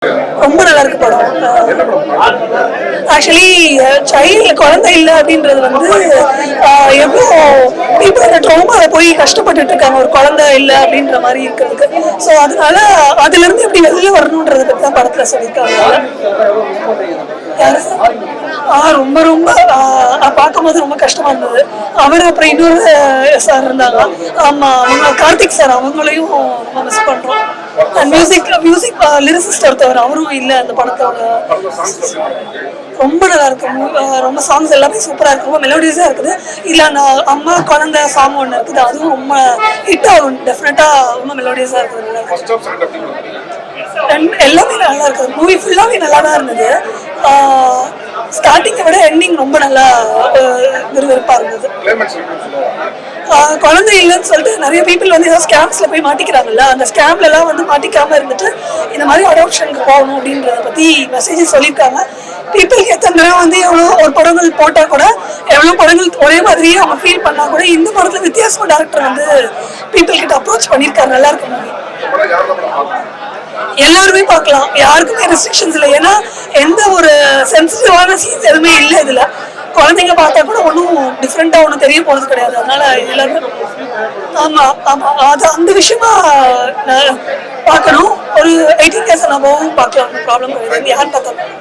ரொம்ப நல்லா இருக்கு படம். ஆக்சுவலி சைல்டு குழந்தை இல்லை அப்படின்றது வந்து எவ்வளோ பீப்புளோட ட்ராமால போய் கஷ்டப்பட்டுட்டு இருக்காங்க ஒரு குழந்தை இல்லை அப்படின்ற மாதிரி இருக்கிறதுக்கு. ஸோ அதனால அதுல இருந்து எப்படி வெளியே வரணுன்றத பத்தி தான் படத்துல சொல்லியிருக்காங்க. ரொம்ப ரொம்ப பார்க்கும்போது ரொம்ப கஷ்டமா இருந்தது. அவர் அப்புறம் இன்னொரு சார் இருந்தாங்க. ஆமா, கார்த்திக் சார், அவங்களையும் ரொம்ப மிஸ் பண்றோம். மியூசிக் லிரிசிஸ்ட் ஒருத்தவர், அவரும் இல்லை அந்த படத்தோட. ரொம்ப நல்லா இருக்கு. ரொம்ப சாங்ஸ் எல்லாமே சூப்பரா இருக்கு. ரொம்ப மெலோடியஸா இருக்குது. இல்ல அந்த அம்மா குழந்தை சாங் ஒன்று இருக்குது, அதுவும் ரொம்ப ஹிட் ஆகும். டெஃபினட்டா ரொம்ப மெலோடியஸா இருக்குது. எல்லாமே நல்லா இருக்கு. மூவி ஃபுல்லாவே நல்லா தான் இருந்தது. ஸ்டார்டிங்கை விட எண்டிங் ரொம்ப நல்லா விறுவிறுப்பா இருந்தது. குழந்தை இல்லைன்னு சொல்லிட்டு நிறைய பீப்புள் வந்து ஏதாவது ஸ்கேம்ஸ்ல போய் மாட்டிக்கிறாங்கல்ல, அந்த ஸ்கேம்ல எல்லாம் வந்து மாட்டிக்காம இருந்துட்டு இந்த மாதிரி அடாப்ஷனுக்கு போகணும் அப்படின்றத பத்தி மெசேஜ் சொல்லியிருக்காங்க. பீப்புளுக்கு எத்தனை தடவை வந்து எவ்வளோ ஒரு படங்கள் போட்டா கூட, எவ்வளோ படங்கள் ஒரே மாதிரியே அவங்க ஃபீல் பண்ணா கூட, இந்த படத்துல வித்தியாசமா டேரக்டர் வந்து பீப்புள் கிட்ட அப்ரோச் பண்ணியிருக்காரு. நல்லா இருக்கு மூவி. எல்லாருமே பார்க்கலாம், யாருக்குமே ரெஸ்ட்ரிக்ஷன்ஸ் இல்லை. ஏன்னா எந்த ஒரு சென்சிட்டிவான சீன்ஸ் எதுவுமே இல்லை இதுல. குழந்தைங்க பார்த்தா கூட ஒன்றும் டிஃப்ரெண்டா ஒன்றும் தெரிய போறது கிடையாது. அதனால எல்லாருமே ஆமா ஆமா அது அந்த விஷயமா பார்க்கணும். ஒரு 18 இயர்ஸ் அனுபவம் பார்க்கலாம், ப்ராப்ளம் கிடையாது. யார் பார்த்தாலும்